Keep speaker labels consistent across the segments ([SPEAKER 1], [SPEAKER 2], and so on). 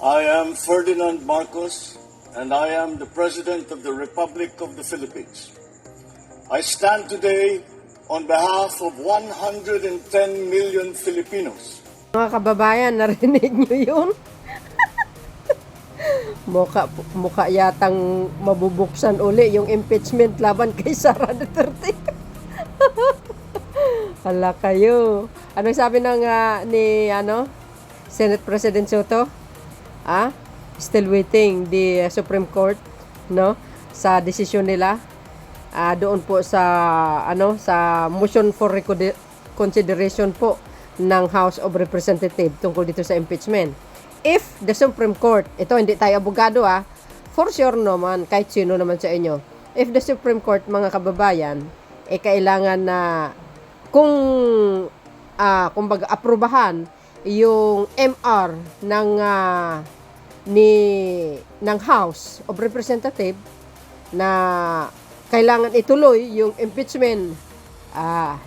[SPEAKER 1] I am Ferdinand Marcos, and I am the President of the Republic of the Philippines. I stand today on behalf of 110 million Filipinos.
[SPEAKER 2] Mga kababayan, narinig nyo yun? Mukha yatang mabubuksan uli yung impeachment laban kay Sara Duterte. Hala kayo. Anong sabi ng Senate President Soto? Still waiting the Supreme Court, no, sa desisyon nila doon po sa sa motion for consideration po ng House of Representatives tungkol dito sa impeachment. If the Supreme Court, ito hindi tayo abogado for sure naman kahit sino naman sa inyo, if the Supreme Court, mga kababayan, kailangan na kumbaga aprubahan yung MR ng House of Representatives na kailangan ituloy yung impeachment.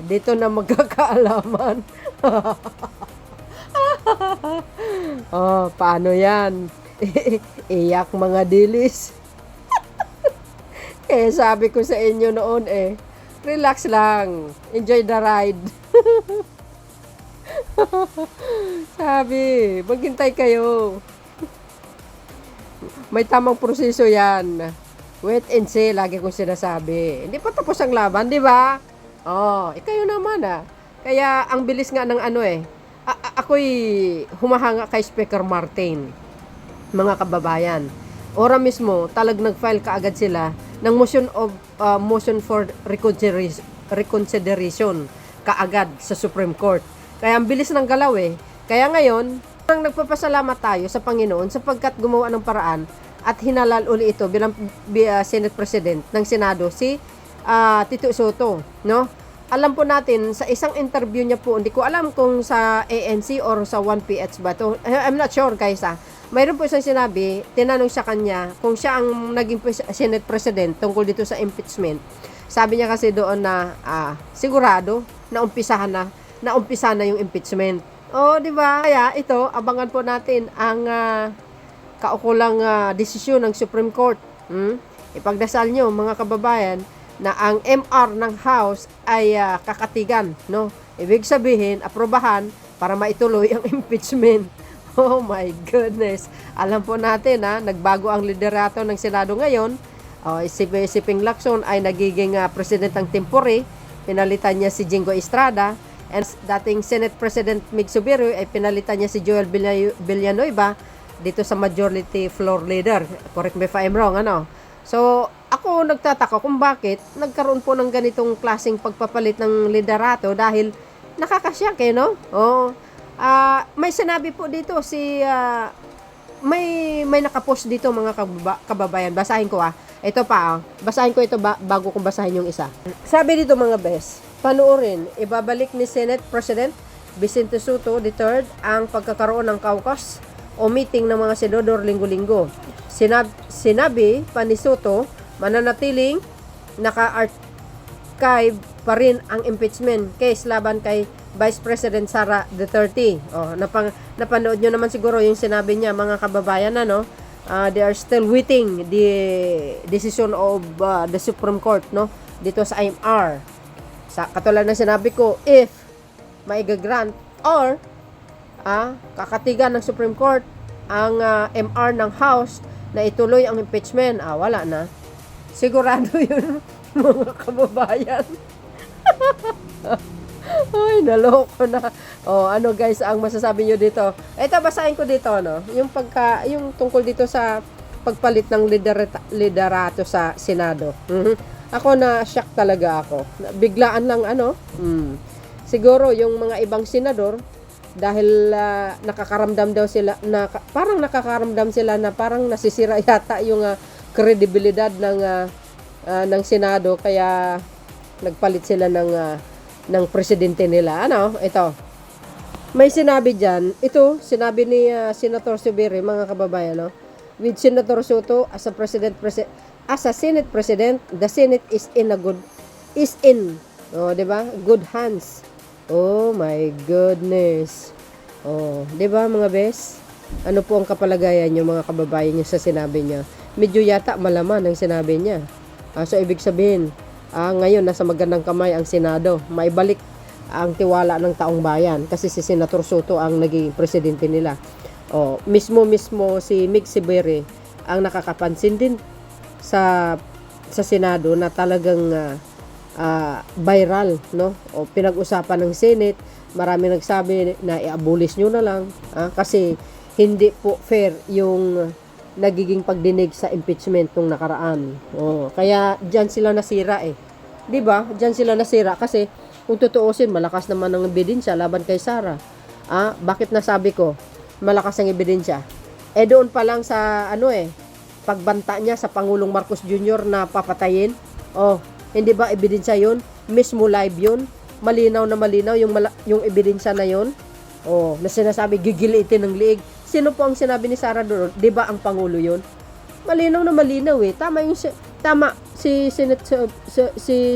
[SPEAKER 2] Dito na magkakaalaman. Paano yan? Iyak mga dilis. Sabi ko sa inyo noon relax lang. Enjoy the ride. Sabi, maghintay kayo. May tamang proseso yan. Wait and see, lagi kong sinasabi. Hindi pa tapos ang laban, di ba? Kayo naman Kaya ang bilis nga ng ako'y humahanga kay Speaker Martin, mga kababayan. Ora mismo, nag-file kaagad sila ng motion for reconsideration kaagad sa Supreme Court. Kaya ang bilis ng galaw Kaya ngayon, nagpapasalamat tayo sa Panginoon sapagkat gumawa ng paraan at hinalal uli ito bilang Senate President ng Senado si Tito Soto, no? Alam po natin sa isang interview niya po, hindi ko alam kung sa ANC or sa 1PH ba to. I'm not sure guys Mayroon po isang sinabi, tinanong sa kanya kung siya ang naging Senate President tungkol dito sa impeachment. Sabi niya kasi doon na sigurado na umpisa na yung impeachment. Di ba? Kaya ito, abangan po natin ang kaukulang desisyon ng Supreme Court. Ipagdasal nyo mga kababayan na ang MR ng House ay kakatigan, no? Ibig sabihin, aprobahan para maituloy ang impeachment. Oh my goodness. Alam po natin nagbago ang liderato ng Senado ngayon. Si Ping Lacson ay nagiging president ng temporary. Pinalitan niya si Jingo Estrada. And dating Senate President Mig Subiri ay pinalitan niya si Joel Villanueva dito sa majority floor leader. Correct me if I'm wrong, So, ako nagtataka kung bakit nagkaroon po ng ganitong klaseng pagpapalit ng liderato dahil nakakasyak no? May sinabi po dito may nakapost dito mga kababayan. Basahin ko Ito pa basahin ko ito bago kong basahin yung isa. Sabi dito mga bes, panoorin, ibabalik ni Senate President Vicente Soto III ang pagkakaroon ng caucus o meeting ng mga senador linggo-linggo. Sinabi pa ni Soto, mananatiling naka-archive pa rin ang impeachment case laban kay Vice President Sara Duterte. Napanood nyo naman siguro yung sinabi niya mga kababayan they are still waiting the decision of the Supreme Court dito sa IMR. Katulad ng sinabi ko, if maigagrant or kakatigan ng Supreme Court ang MR ng House na ituloy ang impeachment, wala na. Sigurado yun, mga kababayan. Ay, naloko na. Guys, ang masasabi nyo dito? Ito, basahin ko dito, yung tungkol dito sa pagpalit ng liderato sa Senado. Ako na-shock talaga ako. Biglaan lang, siguro, yung mga ibang senador, dahil nakakaramdam daw sila parang nasisira yata yung kredibilidad ng Senado kaya nagpalit sila ng presidente nila. Ito. May sinabi diyan, sinabi ni Senator Subiri, mga kababayan, with Senator Soto as a Senate President, the Senate is in, 'di ba? Good hands. Oh my goodness. 'Di ba mga bes? Ano po ang kapalagayan niyo mga kababayan niyo sa sinabi niya? Medyo yata malaman ang sinabi niya. So ibig sabihin, ngayon nasa magandang kamay ang Senado. Maibalik ang tiwala ng taong bayan kasi si Senator Soto ang naging presidente nila. Mismo si Mig Sibere ang nakakapansin din sa Senado na talagang viral, no? Pinag-usapan ng Senate, marami nagsabi na i-abolish nyo na lang kasi hindi po fair yung nagiging pagdinig sa impeachment nung nakaraan. Kaya diyan sila nasira 'Di ba? Diyan sila nasira kasi kung tutuusin, malakas naman ang ebidensya laban kay Sara. Bakit nasabi ko malakas ang ebidensya? Doon pa lang sa pagbanta niya sa Pangulong Marcos Jr. na papatayin. Hindi ba ebidensya 'yun? Mismo live 'yun. Malinaw na malinaw yung ebidensya na 'yun. Na sinasabi gigilitin ng liig. Sino po ang sinabi ni Sara doon? 'Di ba ang pangulo 'yun? Malinaw na malinaw Tama si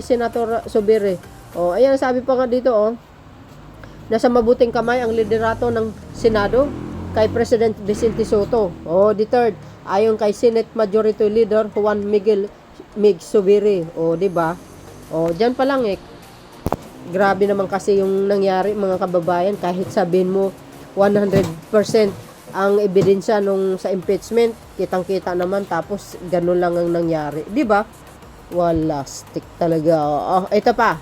[SPEAKER 2] Senator Sobere. Ayan sabi pa nga dito nasa mabuting kamay ang liderato ng Senado kay President Vicente Soto. The third, ayon kay Senate Majority Leader Juan Miguel Mig Subiri. 'Di ba? Diyan pa lang grabe naman kasi yung nangyari mga kababayan, kahit sabihin mo 100% ang ebidensya nung sa impeachment, kitang-kita naman tapos ganun lang ang nangyari, 'di ba? Wala stick talaga. Ito pa.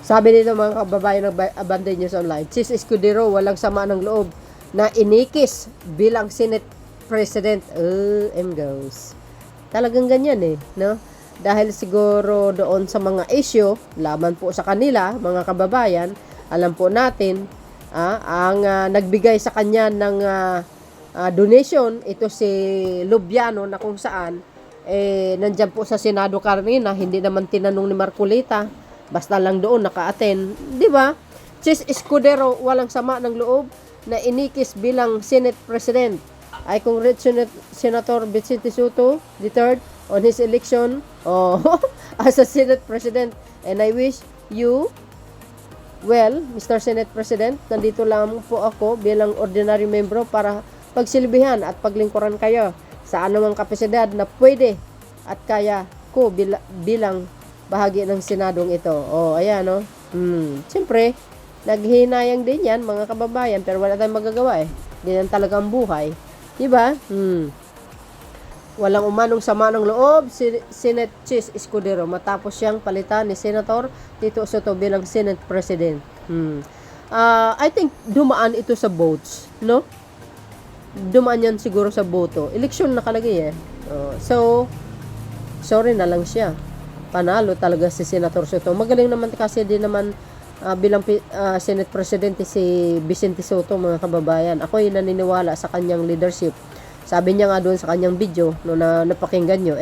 [SPEAKER 2] Sabi nito mga kababayan ng Abante News Online, Chis Escudero walang sama ng loob na inikis bilang Senate President. Goes. Talagang ganyan no? Dahil siguro doon sa mga issue, laban po sa kanila, mga kababayan, alam po natin, ang nagbigay sa kanya ng donation, ito si Lubiano na kung saan, nandyan po sa Senado kanina, hindi naman tinanong ni Marcolita, basta lang doon naka-attend, di ba? Chis Escudero, walang sama ng loob na inikis bilang Senate President. I congratulate Senator Vicente Soto III on his election as a Senate President, and I wish you well, Mr. Senate President. Nandito lang po ako bilang ordinary membro para pagsilbihan at paglingkuran kayo sa anumang kapasidad na pwede at kaya ko bilang bahagi ng Senadong ito. Ayan siyempre, naghinayang din yan mga kababayan, pero wala tayong magagawa Ganyan talaga ang buhay. Diba? Walang umanong sama ng loob si Senate Chis Escudero matapos siyang palitan ni Senator Tito Soto bilang Senate President. I think dumaan ito sa votes, no? Dumaan yan siguro sa boto. Eleksyon nakalagay so, sorry na lang siya. Panalo talaga si Senator Soto. Magaling naman kasi din naman bilang Senate President si Vicente Soto mga kababayan. Ako ay naniniwala sa kanyang leadership. Sabi niya nga doon sa kanyang video na napakinggan nyo,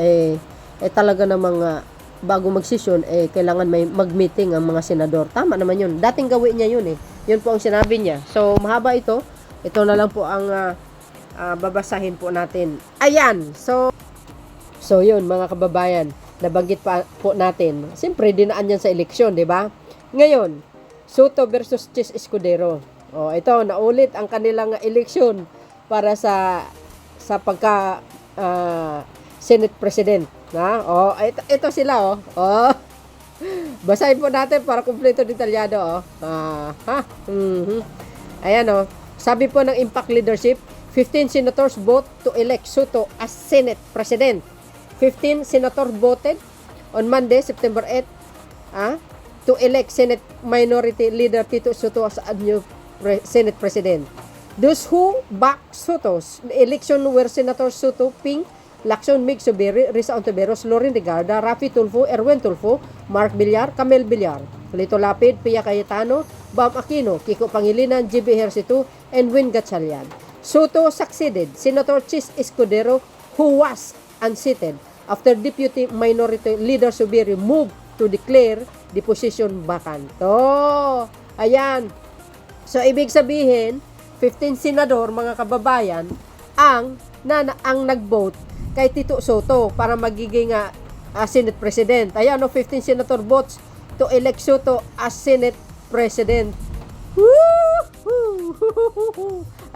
[SPEAKER 2] talaga namang bago mag-session, kailangan may mag-meeting ang mga senador. Tama naman yun. Dating gawin niya yun Yun po ang sinabi niya. So, mahaba ito. Ito na lang po ang babasahin po natin. Ayan! So yun mga kababayan, nabanggit pa po natin. Siyempre, dinaan yan sa eleksyon, di ba? Ngayon, Soto versus Chis Escudero. Ito, naulit ang kanilang eleksyon para sa pagka Senate President. Ito sila basahin po natin para kumpleto detalyado Ayan sabi po ng Impact Leadership, 15 senators vote to elect Soto as Senate President. 15 senators voted on Monday, September 8 to elect Senate Minority Leader Tito Soto as a new Senate President. Those who backed Soto's election were Senator Soto, Ping, Lacson Mig Subiri, Risa Ontiveros, Loren Regarda, Rafi Tulfo, Erwin Tulfo, Mark Villar, Camel Villar, Lito Lapid, Pia Cayetano, Bam Aquino, Kiko Pangilinan, GB Hercito, and Win Gatchalian. Soto succeeded Senator Chis Escudero, who was unseated after Deputy Minority Leader Subiri moved to declare the position vacant. Ayan. So, ibig sabihin, 15 senador, mga kababayan, ang nag-vote kay Tito Soto para magiging Senate President. Ayan, 15 senator votes to elect Soto as Senate President. Woo!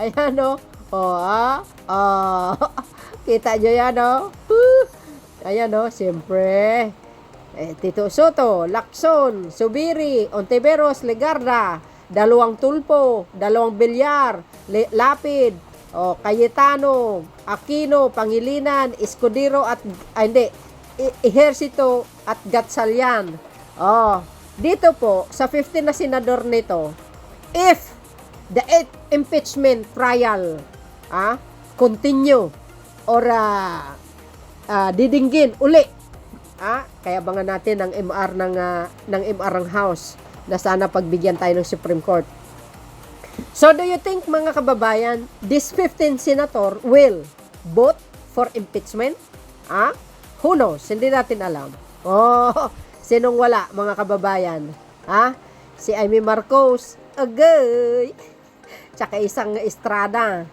[SPEAKER 2] Ayan, Oh, kita nyo yan, oh. Ayan, oh, siyempre. Tito Soto, Lacson, Subiri, Ontiveros, Legarda, 2 Tulpo, 2 Bilyar, Lapid, Cayetano, Aquino, Pangilinan, Escudero at, Ejercito at Gatchalian. Dito po, sa 15 na senador nito, if the 8th impeachment trial continue or didinggin uli, kaya abangan natin ang MR ng MR ng House na sana pagbigyan tayo ng Supreme Court. So do you think, mga kababayan, this 15 senator will vote for impeachment? Who knows? Hindi natin alam. Sinong wala, mga kababayan? Si Amy Marcos, agay. Tsaka isang Estrada.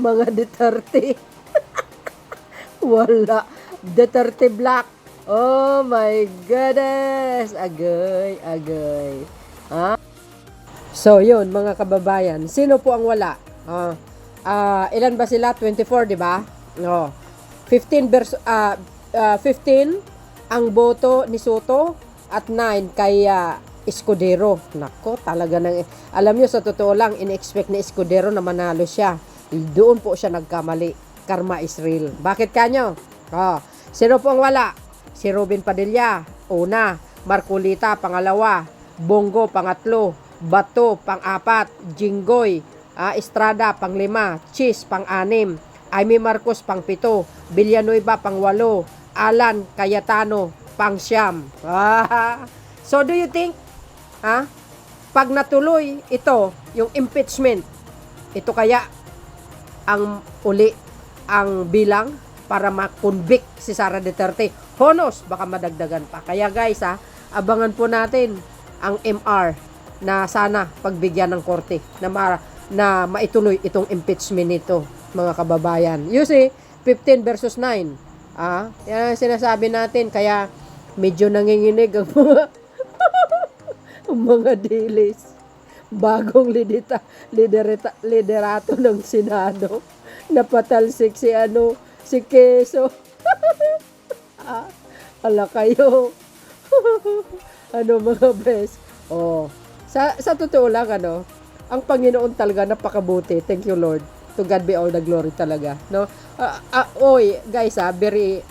[SPEAKER 2] Mga Duterte. Wala. Duterte Black. Oh my goodness. Agay. So, yun, mga kababayan. Sino po ang wala? Ilan ba sila? 24, di ba? 15 ang boto ni Soto at 9 kay Escudero. Nako, talaga nang, alam nyo, sa totoo lang, in-expect ni Escudero na manalo siya. Doon po siya nagkamali. Karma is real. Bakit kanyo? Sino po ang wala? Si Robin Padilla, una. Marcolita, pangalawa. Bongo, pangatlo. Bato, pang-apat. Jinggoy, Estrada, pang-5. Chis, pang-6. Amy Marcos, pang-7. Villanueva, pang-8. Alan Cayetano, pang-9. So do you think, pag natuloy ito, yung impeachment, ito kaya ang uli ang bilang para ma-convict si Sara Duterte? Honos, baka madagdagan pa. Kaya guys, abangan po natin ang MR na sana pagbigyan ng korte na maituloy itong impeachment nito, mga kababayan. You see, 15 versus 9. Yan ang sinasabi natin. Kaya medyo nanginginig ang mga dilis. Bagong liderato ng Senado. Napatalsik si Quezon. Ala kayo. Mga bes. Sa totoo lang, ang Panginoon talaga napakabuti. Thank you, Lord. To God be all the glory talaga, no? Guys, very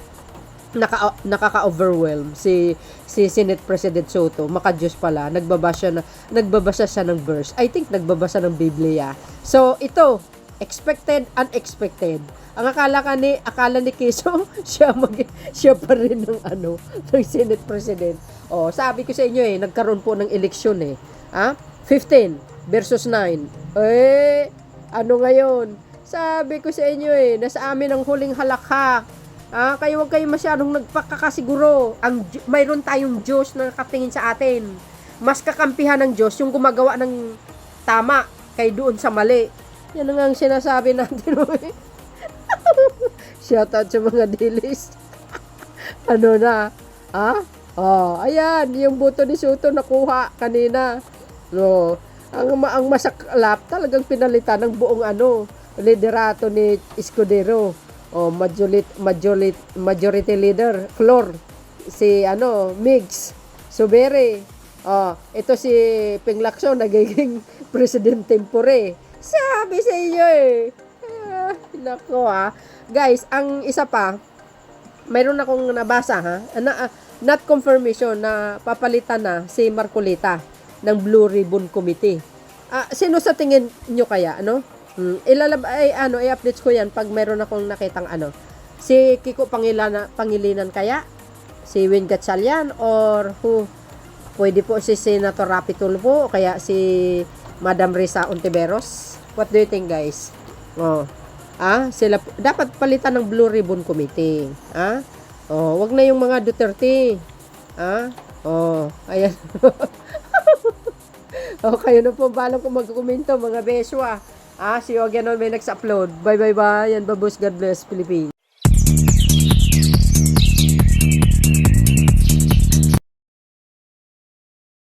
[SPEAKER 2] nakaka-overwhelm si Senate President Soto. Maka-Diyos pala, nagbabasa siya ng verse. I think nagbabasa ng Biblia. So ito, expected, unexpected. Ang akala ni Quezon, siya pa rin ng Senate President. Sabi ko sa inyo nagkaroon po ng eleksyon 15 versus 9. Ngayon? Sabi ko sa inyo nasa amin ang huling halakhak. Kaya huwag kayo masyadong nagpakakasiguro. Mayroon tayong Diyos na nakatingin sa atin. Mas kakampihan ng Diyos yung gumagawa ng tama kay doon sa mali. Yan ang sinasabi natin. Shout out sa mga dilis. Ayan, yung boto ni Soto nakuha kanina. No, ang masaklap talagang pinalitan ng buong liderato ni Escudero. Majority leader Flor, si Migs Subere. Ito si Ping Lacson nagiging president tempore. Sabi sa iyo nako guys, ang isa pa, mayroon akong nabasa not confirmation na papalitan na si Marcolita ng Blue Ribbon Committee. Sino sa tingin nyo kaya i-update ko yan pag mayroon akong nakitang si Kiko Pangilinan kaya, si Win Gatchalian, or who? Pwede po si Senator Rapi Tulfo o kaya si Madam Risa Ontiveros. What do you think, guys? Sila dapat palitan ng Blue Ribbon Committee. Wag na yung mga Duterte. Ayan. Kayo na po balang kung magkomento, mga beswa. See you again on my next upload. Bye. Yan, babos. God bless, Philippines.